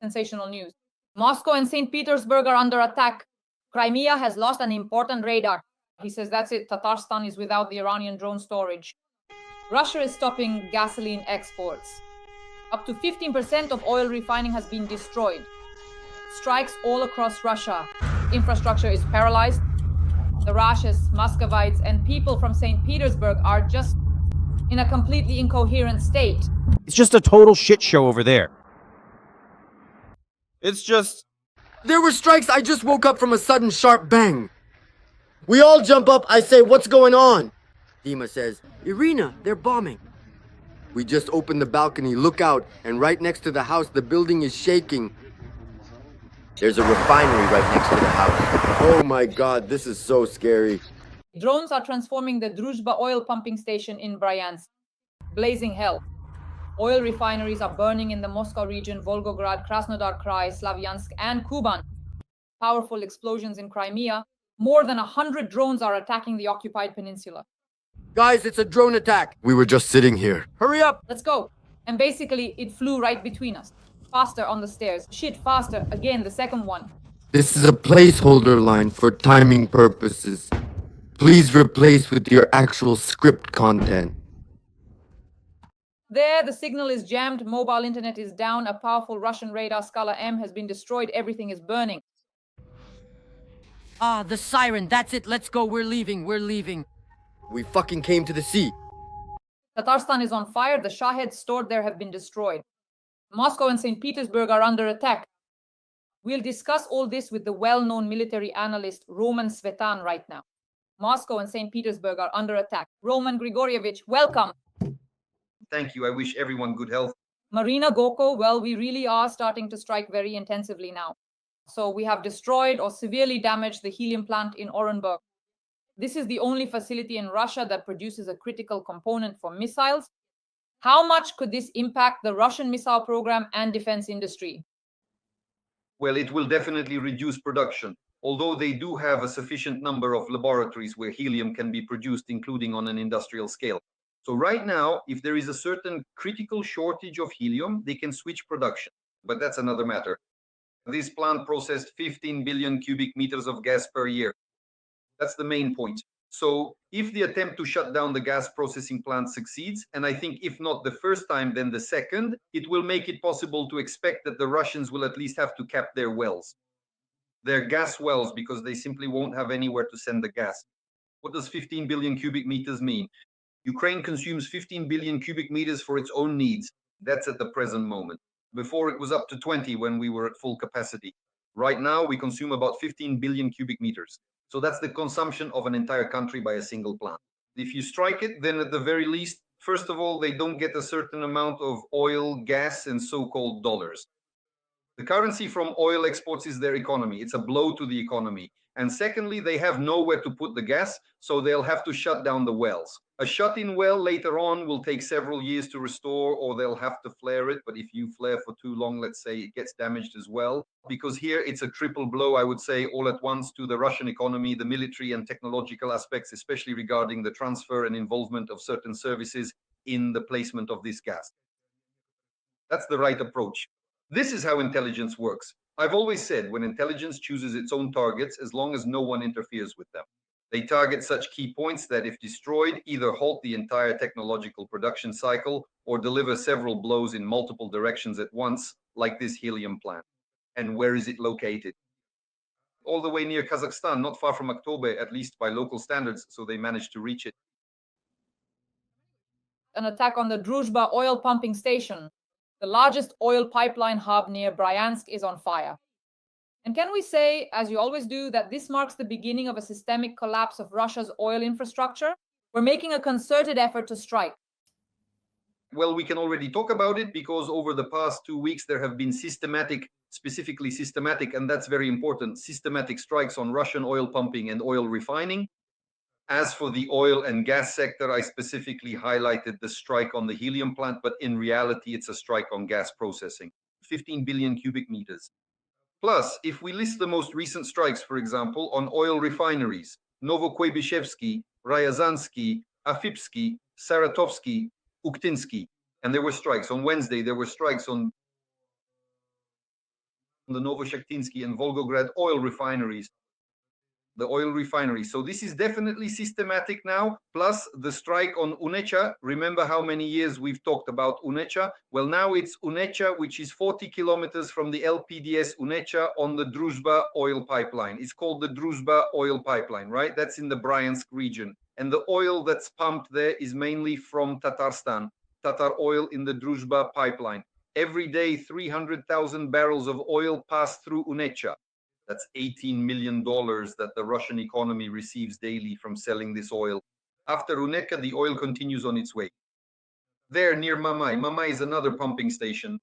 Sensational news. Moscow and St. Petersburg are under attack. Crimea has lost an important radar. He says that's it. Tatarstan is without the Iranian drone storage. Russia is stopping gasoline exports. Up to 15% of oil refining has been destroyed. Strikes all across Russia. Infrastructure is paralyzed. The Russians, Muscovites, and people from St. Petersburg are just in a completely incoherent state. It's just a total shit show over there. It's just... There were strikes. I just woke up from a sudden sharp bang. We all jump up. I say, what's going on? Dima says, Irina, they're bombing. We just open the balcony, look out, and right next to the house, the building is shaking. There's a refinery right next to the house. Oh my God, this is so scary. Drones are transforming the Druzhba oil pumping station in Bryansk. Blazing hell. Oil refineries are burning in the Moscow region, Volgograd, Krasnodar Krai, Slavyansk, and Kuban. Powerful explosions in Crimea. More than 100 drones are attacking the occupied peninsula. Guys, it's a drone attack. We were just sitting here. Hurry up. Let's go. And basically, it flew right between us. Faster on the stairs. Shit, faster. Again, the second one. This is a placeholder line for timing purposes. Please replace with your actual script content. There, the signal is jammed. Mobile internet is down. A powerful Russian radar, Skala-M, has been destroyed. Everything is burning. Ah, the siren. That's it. Let's go. We're leaving. We're leaving. We fucking came to the sea. Tatarstan is on fire. The Shaheds stored there have been destroyed. Moscow and St. Petersburg are under attack. We'll discuss all this with the well-known military analyst Roman Svitan right now. Moscow and St. Petersburg are under attack. Roman Grigorievich, welcome. Thank you. I wish everyone good health. Marina Goko, well, we really are starting to strike very intensively now. So we have destroyed or severely damaged the helium plant in Orenburg. This is the only facility in Russia that produces a critical component for missiles. How much could this impact the Russian missile program and defense industry? Well, it will definitely reduce production, although they do have a sufficient number of laboratories where helium can be produced, including on an industrial scale. So right now, if there is a certain critical shortage of helium, they can switch production. But that's another matter. This plant processed 15 billion cubic meters of gas per year. That's the main point. So if the attempt to shut down the gas processing plant succeeds, and I think if not the first time, then the second, it will make it possible to expect that the Russians will at least have to cap their wells, their gas wells, because they simply won't have anywhere to send the gas. What does 15 billion cubic meters mean? Ukraine consumes 15 billion cubic meters for its own needs. That's at the present moment. Before it was up to 20 when we were at full capacity. Right now, we consume about 15 billion cubic meters. So that's the consumption of an entire country by a single plant. If you strike it, then at the very least, first of all, they don't get a certain amount of oil, gas, and so-called dollars. The currency from oil exports is their economy. It's a blow to the economy. And secondly, they have nowhere to put the gas, so they'll have to shut down the wells. A shut-in well later on will take several years to restore, or they'll have to flare it. But if you flare for too long, let's say, it gets damaged as well. Because here it's a triple blow, I would say, all at once to the Russian economy, the military and technological aspects, especially regarding the transfer and involvement of certain services in the placement of this gas. That's the right approach. This is how intelligence works. I've always said when intelligence chooses its own targets, as long as no one interferes with them. They target such key points that, if destroyed, either halt the entire technological production cycle or deliver several blows in multiple directions at once, like this helium plant. And where is it located? All the way near Kazakhstan, not far from Aktobe, at least by local standards, so they managed to reach it. An attack on the Druzhba oil pumping station. The largest oil pipeline hub near Bryansk is on fire. And can we say, as you always do, that this marks the beginning of a systemic collapse of Russia's oil infrastructure? We're making a concerted effort to strike. Well, we can already talk about it because over the past 2 weeks, there have been specifically systematic, and that's very important, systematic strikes on Russian oil pumping and oil refining. As for the oil and gas sector, I specifically highlighted the strike on the helium plant, but in reality, it's a strike on gas processing, 15 billion cubic meters. Plus, if we list the most recent strikes, for example, on oil refineries, Novokuybishevsky, Ryazansky, Afipsky, Saratovsky, Uktinsky, and there were strikes. On Wednesday, there were strikes on the Novoshaktinsky and Volgograd oil refineries. The oil refinery. So this is definitely systematic now, plus the strike on Unecha. Remember how many years we've talked about Unecha? Well, now it's Unecha, which is 40 kilometers from the LPDS Unecha on the Druzhba oil pipeline. It's called the Druzhba oil pipeline, right? That's in the Bryansk region. And the oil that's pumped there is mainly from Tatarstan, Tatar oil in the Druzhba pipeline. Every day, 300,000 barrels of oil pass through Unecha. That's $18 million that the Russian economy receives daily from selling this oil. After Uneka, the oil continues on its way. There near Mamai. Mamai is another pumping station.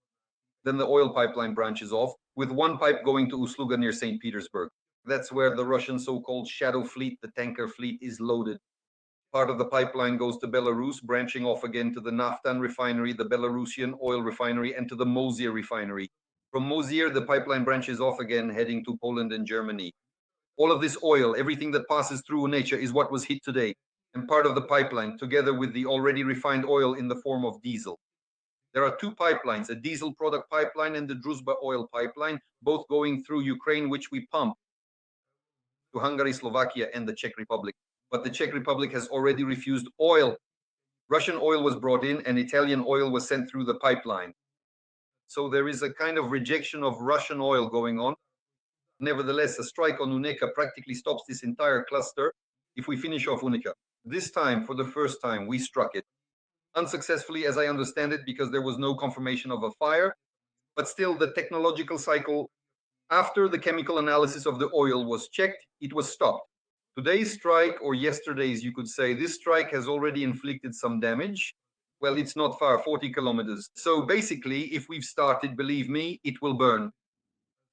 Then the oil pipeline branches off, with one pipe going to Usluga near St. Petersburg. That's where the Russian so-called shadow fleet, the tanker fleet, is loaded. Part of the pipeline goes to Belarus, branching off again to the Naftan refinery, the Belarusian oil refinery, and to the Mosier refinery. From Mosier, the pipeline branches off again, heading to Poland and Germany. All of this oil, everything that passes through Unecha, is what was hit today, and part of the pipeline, together with the already refined oil in the form of diesel. There are two pipelines, a diesel product pipeline and the Druzhba oil pipeline, both going through Ukraine, which we pump to Hungary, Slovakia, and the Czech Republic. But the Czech Republic has already refused oil. Russian oil was brought in, and Italian oil was sent through the pipeline. So there is a kind of rejection of Russian oil going on. Nevertheless, a strike on Uneka practically stops this entire cluster if we finish off Uneka. This time, for the first time, we struck it. Unsuccessfully, as I understand it, because there was no confirmation of a fire. But still, the technological cycle, after the chemical analysis of the oil was checked, it was stopped. Today's strike, or yesterday's, you could say, this strike has already inflicted some damage. Well, it's not far, 40 kilometers. So basically, if we've started, believe me, it will burn.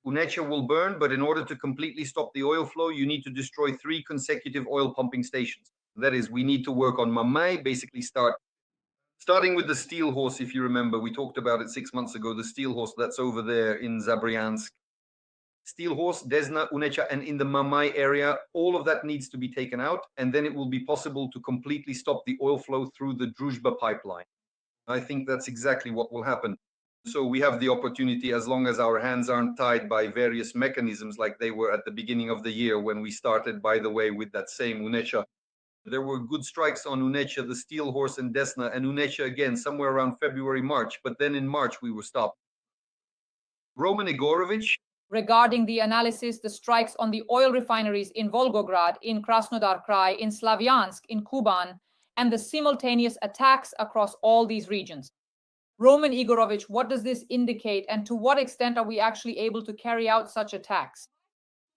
Unecha will burn, but in order to completely stop the oil flow, you need to destroy 3 consecutive oil pumping stations. That is, we need to work on Mamai, basically starting with the steel horse, if you remember. We talked about it 6 months ago, the steel horse that's over there in Zabryansk. Steel horse, Desna, Unecha, and in the Mamai area, all of that needs to be taken out, and then it will be possible to completely stop the oil flow through the Druzhba pipeline. I think that's exactly what will happen. So we have the opportunity, as long as our hands aren't tied by various mechanisms like they were at the beginning of the year when we started, by the way, with that same Unecha. There were good strikes on Unecha, the steel horse, and Desna, and Unecha again somewhere around February, March, but then in March we were stopped. Roman Igorovich, regarding the analysis, the strikes on the oil refineries in Volgograd, in Krasnodar Krai, in Slavyansk, in Kuban, and the simultaneous attacks across all these regions. Roman Igorovich, what does this indicate, and to what extent are we actually able to carry out such attacks?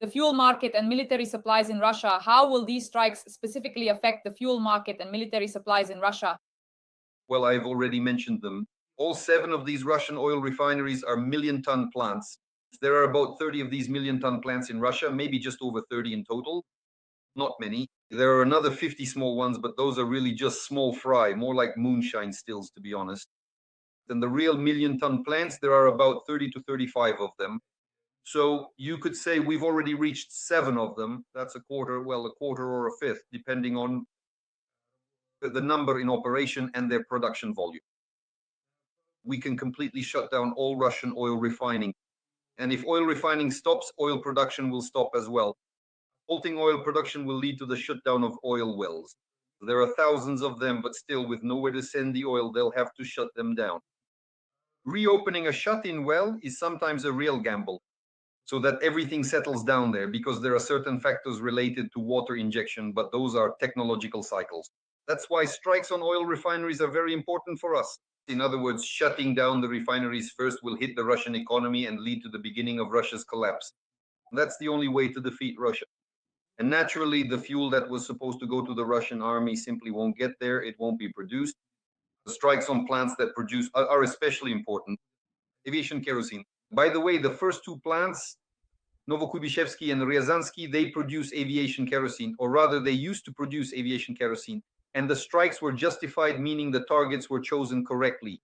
The fuel market and military supplies in Russia, how will these strikes specifically affect the fuel market and military supplies in Russia? Well, I've already mentioned them. All 7 of these Russian oil refineries are million-ton plants. There are about 30 of these million-ton plants in Russia, maybe just over 30 in total. Not many. There are another 50 small ones, but those are really just small fry, more like moonshine stills, to be honest. And the real million-ton plants, there are about 30 to 35 of them. So you could say we've already reached 7 of them. That's a quarter, well, a quarter or a fifth, depending on the number in operation and their production volume. We can completely shut down all Russian oil refining. And if oil refining stops, oil production will stop as well. Halting oil production will lead to the shutdown of oil wells. There are thousands of them, but still with nowhere to send the oil, they'll have to shut them down. Reopening a shut-in well is sometimes a real gamble, so that everything settles down there, because there are certain factors related to water injection, but those are technological cycles. That's why strikes on oil refineries are very important for us. In other words, shutting down the refineries first will hit the Russian economy and lead to the beginning of Russia's collapse. That's the only way to defeat Russia. And naturally, the fuel that was supposed to go to the Russian army simply won't get there. It won't be produced. The strikes on plants that produce are especially important. Aviation kerosene. By the way, the first 2 plants, Novokubishevsky and Ryazansky, they produce aviation kerosene, or rather they used to produce aviation kerosene. And the strikes were justified, meaning the targets were chosen correctly.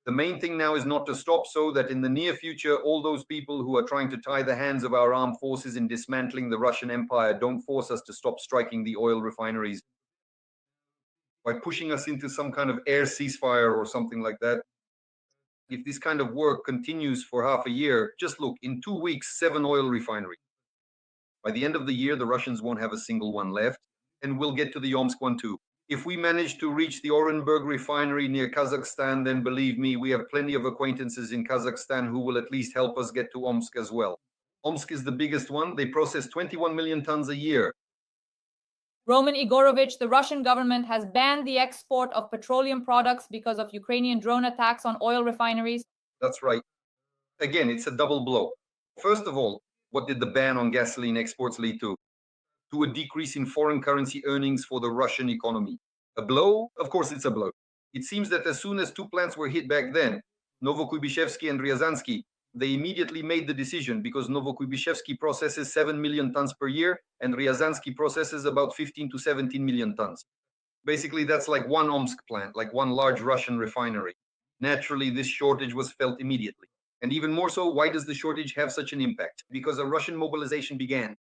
The main thing now is not to stop, so that in the near future, all those people who are trying to tie the hands of our armed forces in dismantling the Russian Empire don't force us to stop striking the oil refineries by pushing us into some kind of air ceasefire or something like that. if this kind of work continues for half a year, just look, in 2 weeks, 7 oil refineries. By the end of the year, the Russians won't have a single one left, and we'll get to the Omsk one too. If we manage to reach the Orenburg refinery near Kazakhstan, then believe me, we have plenty of acquaintances in Kazakhstan who will at least help us get to Omsk as well. Omsk is the biggest one. They process 21 million tons a year. Roman Igorovich, the Russian government has banned the export of petroleum products because of Ukrainian drone attacks on oil refineries. That's right. Again, it's a double blow. First of all, what did the ban on gasoline exports lead to? To a decrease in foreign currency earnings for the Russian economy. A blow? Of course it's a blow. It seems that as soon as 2 plants were hit back then, Novokuybishevsky and Ryazansky, they immediately made the decision because Novokuybishevsky processes 7 million tons per year and Ryazansky processes about 15 to 17 million tons. Basically, that's like one Omsk plant, like one large Russian refinery. Naturally, this shortage was felt immediately. And even more so, why does the shortage have such an impact? Because a Russian mobilization began.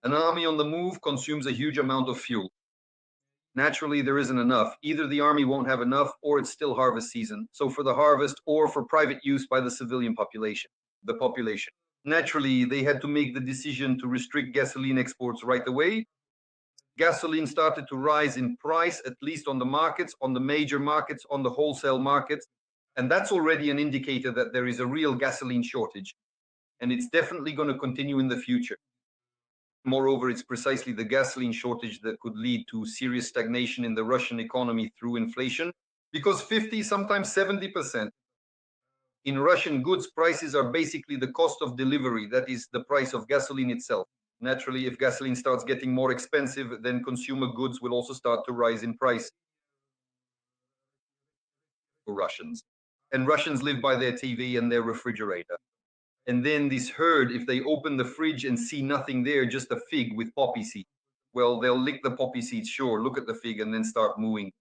An army on the move consumes a huge amount of fuel. Naturally, there isn't enough. Either the army won't have enough or it's still harvest season. So for the harvest or for private use by the civilian population, the population. Naturally, they had to make the decision to restrict gasoline exports right away. Gasoline started to rise in price, at least on the markets, on the major markets, on the wholesale markets. And that's already an indicator that there is a real gasoline shortage. And it's definitely going to continue in the future. Moreover, it's precisely the gasoline shortage that could lead to serious stagnation in the Russian economy through inflation, because 50, sometimes 70% in Russian goods prices are basically the cost of delivery, that is the price of gasoline itself. Naturally, if gasoline starts getting more expensive, then consumer goods will also start to rise in price for Russians. And Russians live by their TV and their refrigerator. And then this herd, if they open the fridge and see nothing there, just a fig with poppy seeds, well, they'll lick the poppy seeds, sure, look at the fig and then start mooing.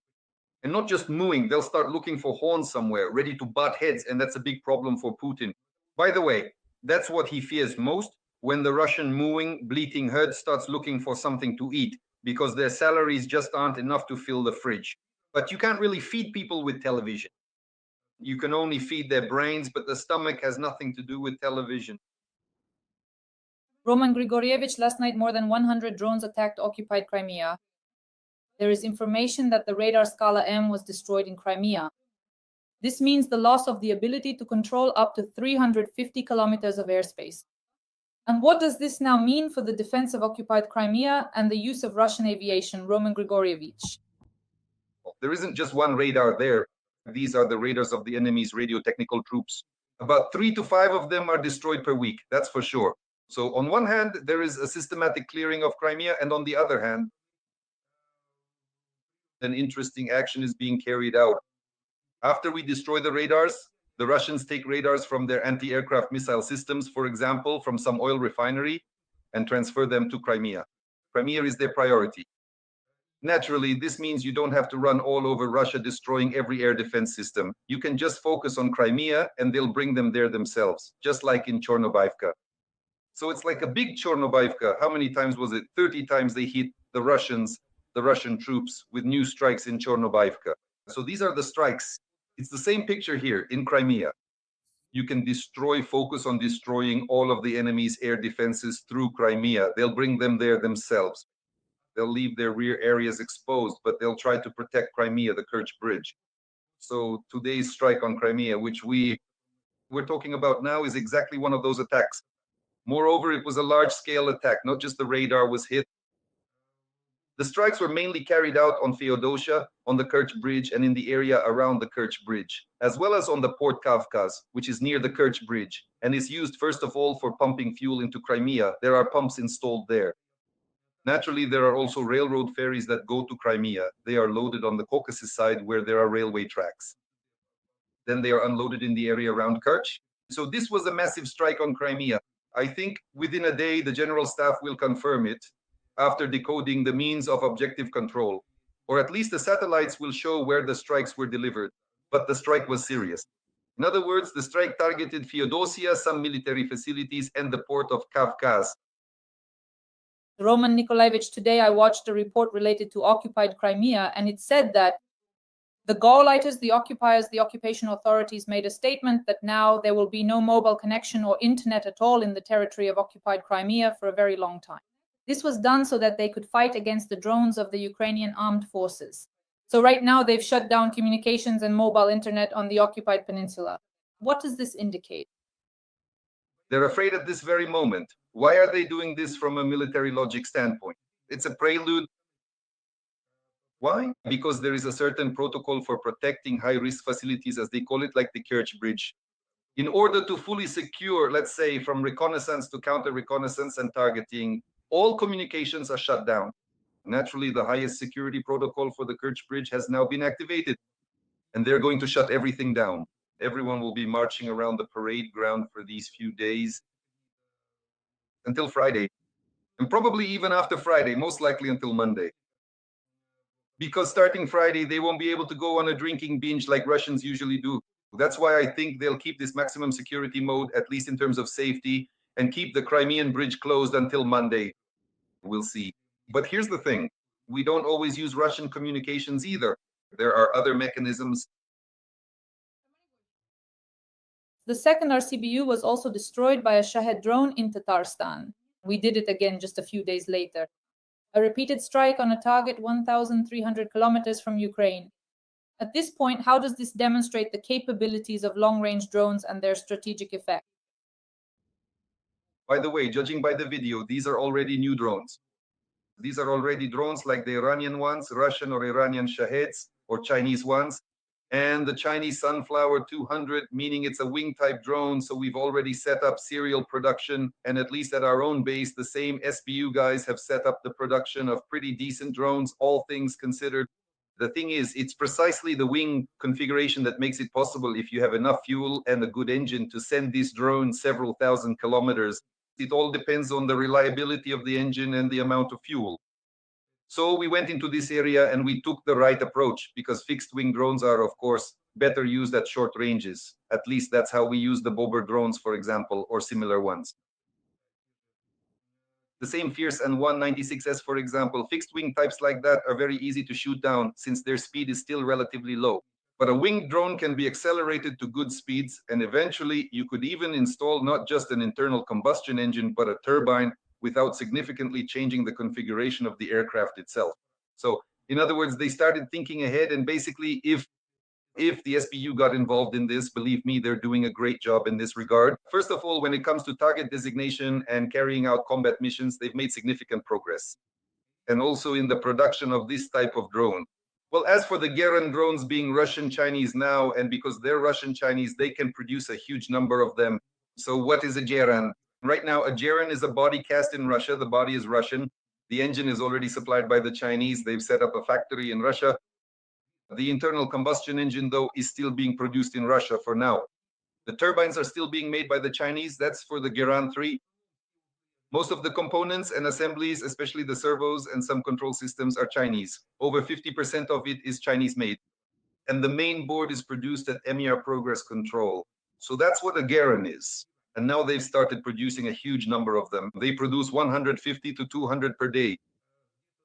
And not just mooing, they'll start looking for horns somewhere, ready to butt heads, and that's a big problem for Putin. By the way, that's what he fears most, when the Russian mooing, bleating herd starts looking for something to eat, because their salaries just aren't enough to fill the fridge. But you can't really feed people with television. You can only feed their brains, but the stomach has nothing to do with television. Roman Grigorievich, last night more than 100 drones attacked occupied Crimea. There is information that the radar Skala-M was destroyed in Crimea. This means the loss of the ability to control up to 350 kilometers of airspace. And what does this now mean for the defense of occupied Crimea and the use of Russian aviation? Roman Grigorievich. There isn't just one radar there. These are the radars of the enemy's radio technical troops. About 3 to 5 of them are destroyed per week, that's for sure. So on one hand, there is a systematic clearing of Crimea, and on the other hand, an interesting action is being carried out. After we destroy the radars, the Russians take radars from their anti-aircraft missile systems, for example, from some oil refinery, and transfer them to Crimea. Crimea is their priority. Naturally, this means you don't have to run all over Russia destroying every air defense system. You can just focus on Crimea and they'll bring them there themselves, just like in Chornobyivka. So it's like a big Chornobyivka. How many times was it? 30 times they hit the Russians, the Russian troops with new strikes in Chornobyivka. So these are the strikes. It's the same picture here in Crimea. You can focus on destroying all of the enemy's air defenses through Crimea. They'll bring them there themselves. They'll leave their rear areas exposed, but they'll try to protect Crimea, the Kerch Bridge. So today's strike on Crimea, which we're talking about now, is exactly one of those attacks. Moreover, it was a large-scale attack, not just the radar was hit. The strikes were mainly carried out on Feodosia, on the Kerch Bridge, and in the area around the Kerch Bridge, as well as on the Port Kavkaz, which is near the Kerch Bridge, and is used first of all for pumping fuel into Crimea. There are pumps installed there. Naturally, there are also railroad ferries that go to Crimea. They are loaded on the Caucasus side where there are railway tracks. Then they are unloaded in the area around Kerch. So this was a massive strike on Crimea. I think within a day, the General Staff will confirm it after decoding the means of objective control, or at least the satellites will show where the strikes were delivered. But the strike was serious. In other words, the strike targeted Feodosia, some military facilities, and the port of Kavkaz. Roman Nikolaevich, today I watched a report related to occupied Crimea, and it said that The Gauleiters, the occupiers, the occupation authorities made a statement that now there will be no mobile connection or internet at all in the territory of occupied Crimea for a very long time. This was done so that they could fight against the drones of the Ukrainian armed forces. So right now they've shut down communications and mobile internet on the occupied peninsula. What does this indicate? They're afraid at this very moment. Why are they doing this from a military logic standpoint? It's a prelude. Why? Because there is a certain protocol for protecting high-risk facilities, as they call it, like the Kerch Bridge. In order to fully secure, let's say, from reconnaissance to counter-reconnaissance and targeting, all communications are shut down. Naturally, the highest security protocol for the Kerch Bridge has now been activated, and they're going to shut everything down. Everyone will be marching around the parade ground for these few days until Friday, and probably even after Friday, most likely until Monday. Because starting Friday, they won't be able to go on a drinking binge like Russians usually do. That's why I think they'll keep this maximum security mode, at least in terms of safety, and keep the Crimean bridge closed until Monday. We'll see. But here's the thing. We don't always use Russian communications either. There are other mechanisms. The second RCBU was also destroyed by a Shahed drone in Tatarstan. We did it again just a few days later. A repeated strike on a target 1,300 kilometers from Ukraine. At this point, how does this demonstrate the capabilities of long-range drones and their strategic effect? By the way, judging by the video, these are already new drones. These are already drones like the Iranian ones, Russian or Iranian Shaheds, or Chinese ones, and the Chinese Sunflower 200, meaning it's a wing-type drone, so we've already set up serial production, and at least at our own base, the same SBU guys have set up the production of pretty decent drones, all things considered. The thing is, it's precisely the wing configuration that makes it possible, if you have enough fuel and a good engine, to send this drone several thousand kilometers. It all depends on the reliability of the engine and the amount of fuel. So we went into this area and we took the right approach, because fixed wing drones are, of course, better used at short ranges. At least that's how we use the Bobber drones, for example, or similar ones. The same Fierce and 196S, for example, fixed wing types like that are very easy to shoot down since their speed is still relatively low. But a winged drone can be accelerated to good speeds, and eventually you could even install not just an internal combustion engine, but a turbine without significantly changing the configuration of the aircraft itself. So, in other words, they started thinking ahead, and basically, if the SBU got involved in this, believe me, they're doing a great job in this regard. First of all, when it comes to target designation and carrying out combat missions, they've made significant progress. And also in the production of this type of drone. Well, as for the Geran drones being Russian-Chinese now, and because they're Russian-Chinese, they can produce a huge number of them. So what is a Geran? Right now, a Geran is a body cast in Russia. The body is Russian. The engine is already supplied by the Chinese. They've set up a factory in Russia. The internal combustion engine, though, is still being produced in Russia for now. The turbines are still being made by the Chinese. That's for the Geran 3. Most of the components and assemblies, especially the servos and some control systems, are Chinese. Over 50% of it is Chinese made. And the main board is produced at EMIR Progress Control. So that's what a Geran is. And now they've started producing a huge number of them. They produce 150 to 200 per day.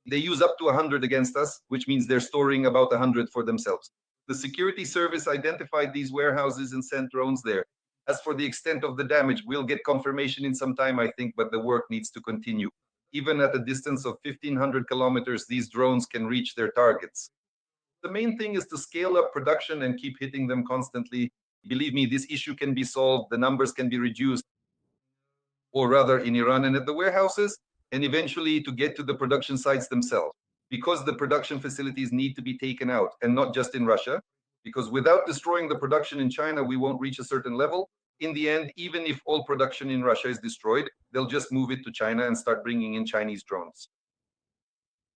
They use up to 100 against us, which means they're storing about 100 for themselves. The security service identified these warehouses and sent drones there. As for the extent of the damage, we'll get confirmation in some time, I think, but the work needs to continue. Even at a distance of 1,500 kilometers, these drones can reach their targets. The main thing is to scale up production and keep hitting them constantly. Believe me, this issue can be solved, the numbers can be reduced, or rather in Iran and at the warehouses, and eventually to get to the production sites themselves. Because the production facilities need to be taken out, and not just in Russia, because without destroying the production in China, we won't reach a certain level. In the end, even if all production in Russia is destroyed, they'll just move it to China and start bringing in Chinese drones.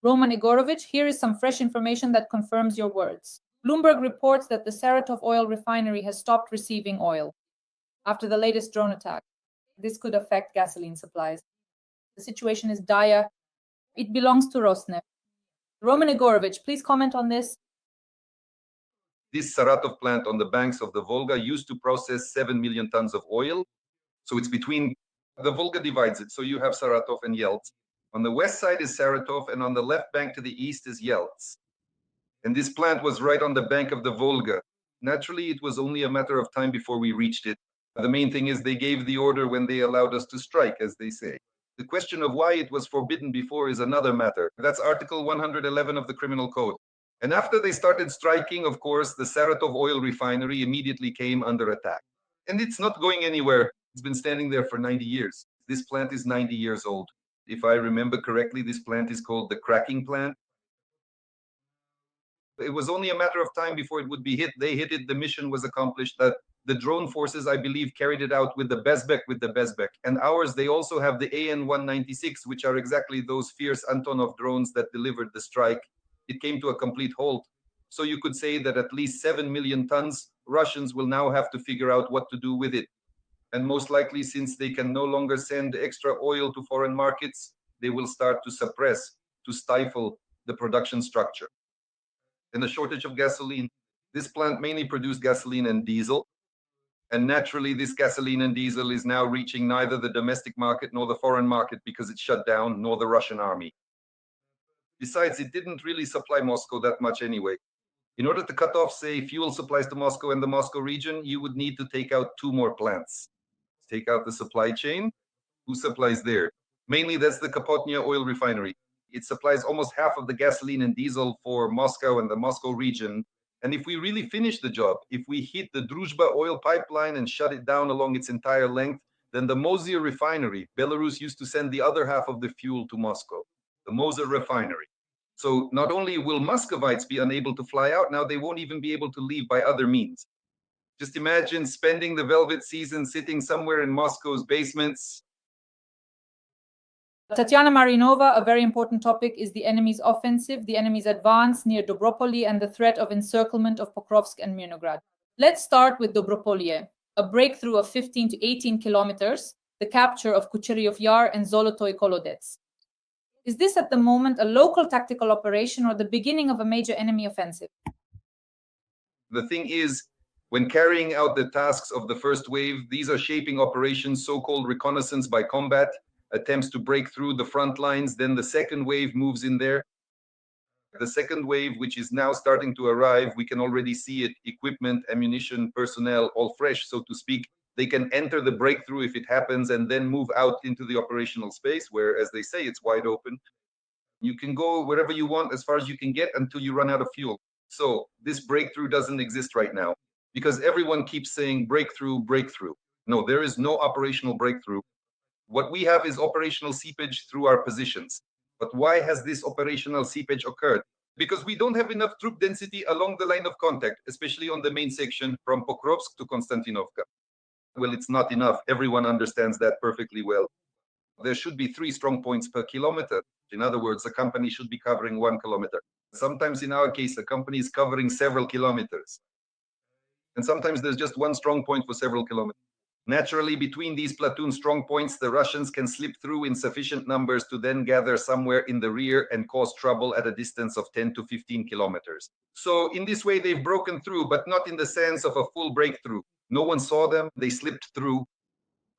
Roman Igorovich, here is some fresh information that confirms your words. Bloomberg reports that the Saratov oil refinery has stopped receiving oil after the latest drone attack. This could affect gasoline supplies. The situation is dire. It belongs to Rosneft. Roman Igorovich, please comment on this. This Saratov plant on the banks of the Volga used to process 7 million tons of oil. So it's between, the Volga divides it. So you have Saratov and Yelts. On the west side is Saratov, and on the left bank to the east is Yelts. And this plant was right on the bank of the Volga. Naturally, it was only a matter of time before we reached it. The main thing is they gave the order when they allowed us to strike, as they say. The question of why it was forbidden before is another matter. That's Article 111 of the Criminal Code. And after they started striking, of course, the Saratov oil refinery immediately came under attack. And it's not going anywhere. It's been standing there for 90 years. This plant is 90 years old. If I remember correctly, this plant is called the cracking plant. It was only a matter of time before it would be hit. They hit it, the mission was accomplished. That the drone forces, I believe, carried it out with the Bezbek. And ours, they also have the AN-196, which are exactly those fierce Antonov drones that delivered the strike. It came to a complete halt. So you could say that at least 7 million tons, Russians will now have to figure out what to do with it. And most likely, since they can no longer send extra oil to foreign markets, they will start to suppress, to stifle the production structure. And the shortage of gasoline. This plant mainly produced gasoline and diesel. And naturally, this gasoline and diesel is now reaching neither the domestic market nor the foreign market because it's shut down, nor the Russian army. Besides, it didn't really supply Moscow that much anyway. In order to cut off, say, fuel supplies to Moscow and the Moscow region, you would need to take out 2 more plants. Take out the supply chain. Who supplies there? Mainly, that's the Kapotnya oil refinery. It supplies almost half of the gasoline and diesel for Moscow and the Moscow region. And if we really finish the job, if we hit the Druzhba oil pipeline and shut it down along its entire length, then the Mozyr refinery, Belarus used to send the other half of the fuel to Moscow, the Mozyr refinery. So not only will Muscovites be unable to fly out, now they won't even be able to leave by other means. Just imagine spending the velvet season sitting somewhere in Moscow's basements. Tatiana Marinova, a very important topic is the enemy's offensive, the enemy's advance near Dobropolye, and the threat of encirclement of Pokrovsk and Mirnograd. Let's start with Dobropolye, a breakthrough of 15 to 18 kilometers, the capture of Kucheryov Yar and Zolotoy Kolodets. Is this at the moment a local tactical operation or the beginning of a major enemy offensive? The thing is, when carrying out the tasks of the first wave, these are shaping operations, so-called reconnaissance by combat, attempts to break through the front lines. Then the second wave moves in there. The second wave, which is now starting to arrive, we can already see it, equipment, ammunition, personnel, all fresh, so to speak. They can enter the breakthrough if it happens and then move out into the operational space where, as they say, it's wide open. You can go wherever you want as far as you can get until you run out of fuel. So this breakthrough doesn't exist right now because everyone keeps saying breakthrough, breakthrough. No, there is no operational breakthrough. What we have is operational seepage through our positions. But why has this operational seepage occurred? Because we don't have enough troop density along the line of contact, especially on the main section from Pokrovsk to Konstantinovka. Well, it's not enough. Everyone understands that perfectly well. There should be 3 strong points per kilometer. In other words, a company should be covering 1 kilometer. Sometimes in our case, a company is covering several kilometers. And sometimes there's just 1 strong point for several kilometers. Naturally, between these platoon strong points, the Russians can slip through in sufficient numbers to then gather somewhere in the rear and cause trouble at a distance of 10 to 15 kilometers. So in this way, they've broken through, but not in the sense of a full breakthrough. No one saw them. They slipped through.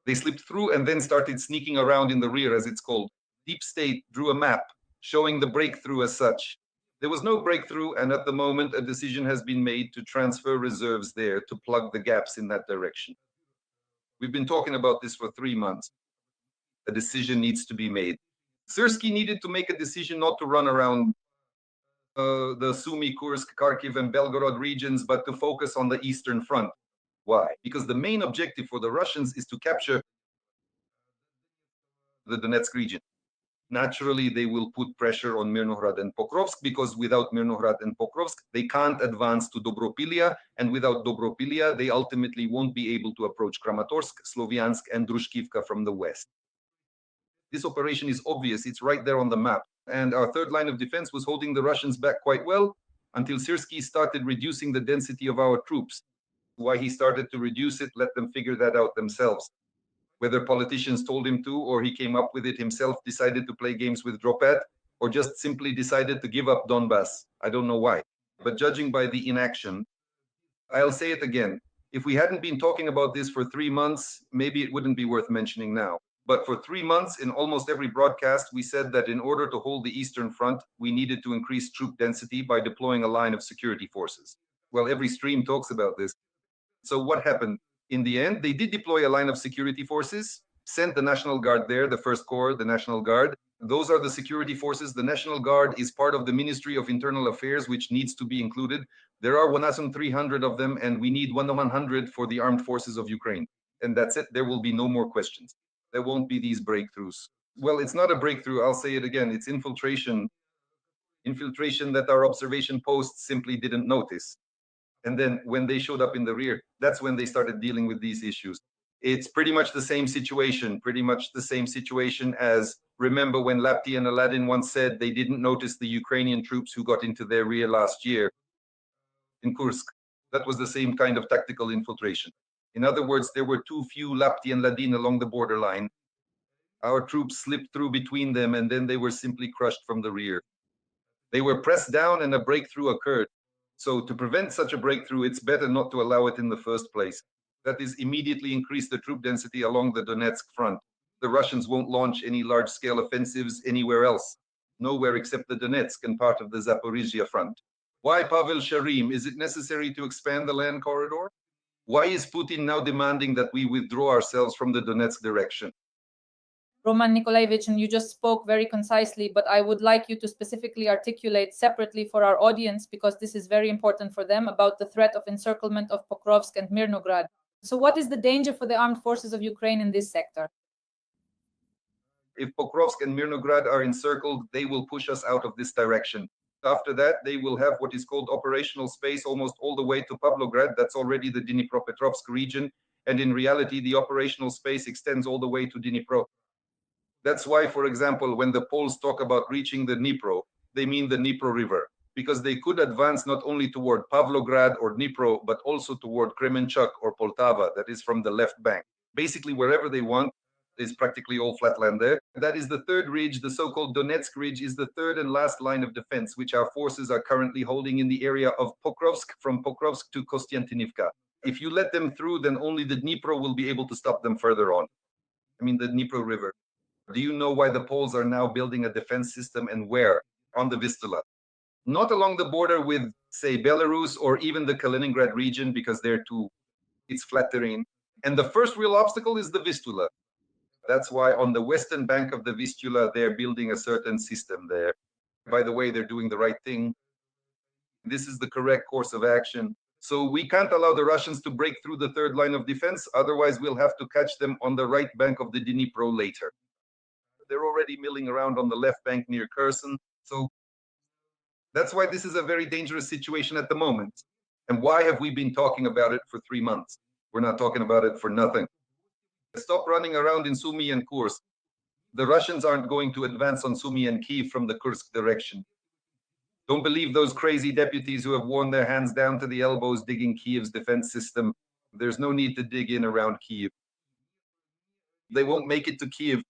They slipped through and then started sneaking around in the rear, as it's called. Deep State drew a map showing the breakthrough as such. There was no breakthrough, and at the moment, a decision has been made to transfer reserves there to plug the gaps in that direction. We've been talking about this for 3 months. A decision needs to be made. Syrsky needed to make a decision not to run around the Sumy, Kursk, Kharkiv, and Belgorod regions, but to focus on the Eastern Front. Why? Because the main objective for the Russians is to capture the Donetsk region. Naturally, they will put pressure on Mirnograd and Pokrovsk because without Mirnograd and Pokrovsk, they can't advance to Dobropilya, and without Dobropilya, they ultimately won't be able to approach Kramatorsk, Sloviansk, and Drushkivka from the west. This operation is obvious. It's right there on the map. And our third line of defense was holding the Russians back quite well until Syrsky started reducing the density of our troops. Why he started to reduce it, let them figure that out themselves. Whether politicians told him to, or he came up with it himself, decided to play games with Dropet, or just simply decided to give up Donbass. I don't know why. But judging by the inaction, I'll say it again. If we hadn't been talking about this for 3 months, maybe it wouldn't be worth mentioning now. But for 3 months, in almost every broadcast, we said that in order to hold the Eastern Front, we needed to increase troop density by deploying a line of security forces. Well, every stream talks about this. So what happened? In the end, they did deploy a line of security forces, sent the National Guard there, the First Corps, the National Guard. Those are the security forces. The National Guard is part of the Ministry of Internal Affairs, which needs to be included. There are 1,300 of them, and we need 100 for the armed forces of Ukraine. And that's it. There will be no more questions. There won't be these breakthroughs. Well, it's not a breakthrough. I'll say it again. It's infiltration. Infiltration that our observation posts simply didn't notice. And then when they showed up in the rear, that's when they started dealing with these issues. It's pretty much the same situation, as, remember when Lapti and Aladdin once said they didn't notice the Ukrainian troops who got into their rear last year in Kursk. That was the same kind of tactical infiltration. In other words, there were too few Lapti and Ladin along the borderline. Our troops slipped through between them, and then they were simply crushed from the rear. They were pressed down and a breakthrough occurred. So to prevent such a breakthrough, it's better not to allow it in the first place. That is, immediately increase the troop density along the Donetsk front. The Russians won't launch any large-scale offensives anywhere else, nowhere except the Donetsk and part of the Zaporizhia front. Why Pavel Sharim? Is it necessary to expand the land corridor? Why is Putin now demanding that we withdraw ourselves from the Donetsk direction? Roman Nikolaevich, and you just spoke very concisely, but I would like you to specifically articulate separately for our audience, because this is very important for them, about the threat of encirclement of Pokrovsk and Mirnograd. So what is the danger for the armed forces of Ukraine in this sector? If Pokrovsk and Mirnograd are encircled, they will push us out of this direction. After that, they will have what is called operational space almost all the way to Pavlograd. That's already the Dnipropetrovsk region. And in reality, the operational space extends all the way to Dnipro. That's why, for example, when the Poles talk about reaching the Dnipro, they mean the Dnipro River, because they could advance not only toward Pavlograd or Dnipro, but also toward Kremenchuk or Poltava, that is from the left bank. Basically, wherever they want, is practically all flatland there. That is the third ridge, the so-called Donetsk ridge, is the third and last line of defense, which our forces are currently holding in the area of Pokrovsk, from Pokrovsk to Kostiantinivka. If you let them through, then only the Dnipro will be able to stop them further on. I mean, the Dnipro River. Do you know why the Poles are now building a defense system, and where? On the Vistula. Not along the border with, say, Belarus or even the Kaliningrad region, because it's flat terrain. And the first real obstacle is the Vistula. That's why on the western bank of the Vistula, they're building a certain system there. By the way, they're doing the right thing. This is the correct course of action. So we can't allow the Russians to break through the third line of defense. Otherwise, we'll have to catch them on the right bank of the Dnipro later. They're already milling around on the left bank near Kherson. So that's why this is a very dangerous situation at the moment. And why have we been talking about it for 3 months? We're not talking about it for nothing. Stop running around in Sumy and Kursk. The Russians aren't going to advance on Sumy and Kiev from the Kursk direction. Don't believe those crazy deputies who have worn their hands down to the elbows digging Kiev's defense system. There's no need to dig in around Kiev. They won't make it to Kiev.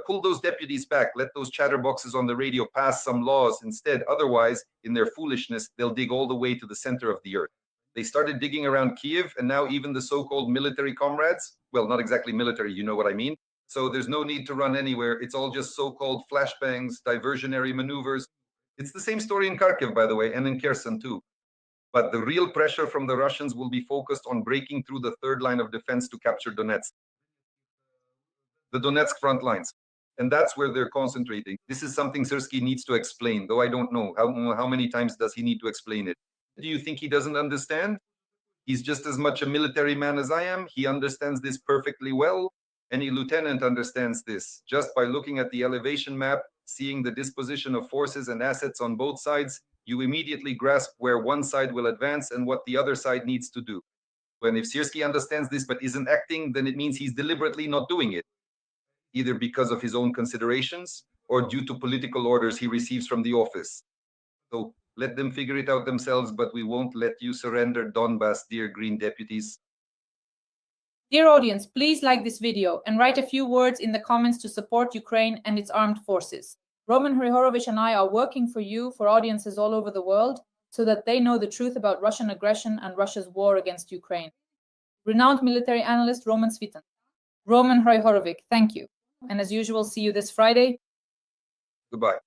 Pull those deputies back. Let those chatterboxes on the radio pass some laws instead. Otherwise, in their foolishness, they'll dig all the way to the center of the earth. They started digging around Kiev, and now even the so-called military comrades, well, not exactly military, you know what I mean. So there's no need to run anywhere. It's all just so-called flashbangs, diversionary maneuvers. It's the same story in Kharkiv, by the way, and in Kherson too. But the real pressure from the Russians will be focused on breaking through the third line of defense to capture Donetsk. The Donetsk front lines. And that's where they're concentrating. This is something Syrskyi needs to explain, though I don't know. How many times does he need to explain it? Do you think he doesn't understand? He's just as much a military man as I am. He understands this perfectly well. Any lieutenant understands this. Just by looking at the elevation map, seeing the disposition of forces and assets on both sides, you immediately grasp where one side will advance and what the other side needs to do. When if Syrskyi understands this but isn't acting, then it means he's deliberately not doing it, either because of his own considerations or due to political orders he receives from the office. So let them figure it out themselves, but we won't let you surrender Donbass, dear Green deputies. Dear audience, please like this video and write a few words in the comments to support Ukraine and its armed forces. Roman Hryhorovych and I are working for you, for audiences all over the world, so that they know the truth about Russian aggression and Russia's war against Ukraine. Renowned military analyst Roman Svitan. Roman Horovic, thank you. And as usual, see you this Friday. Goodbye.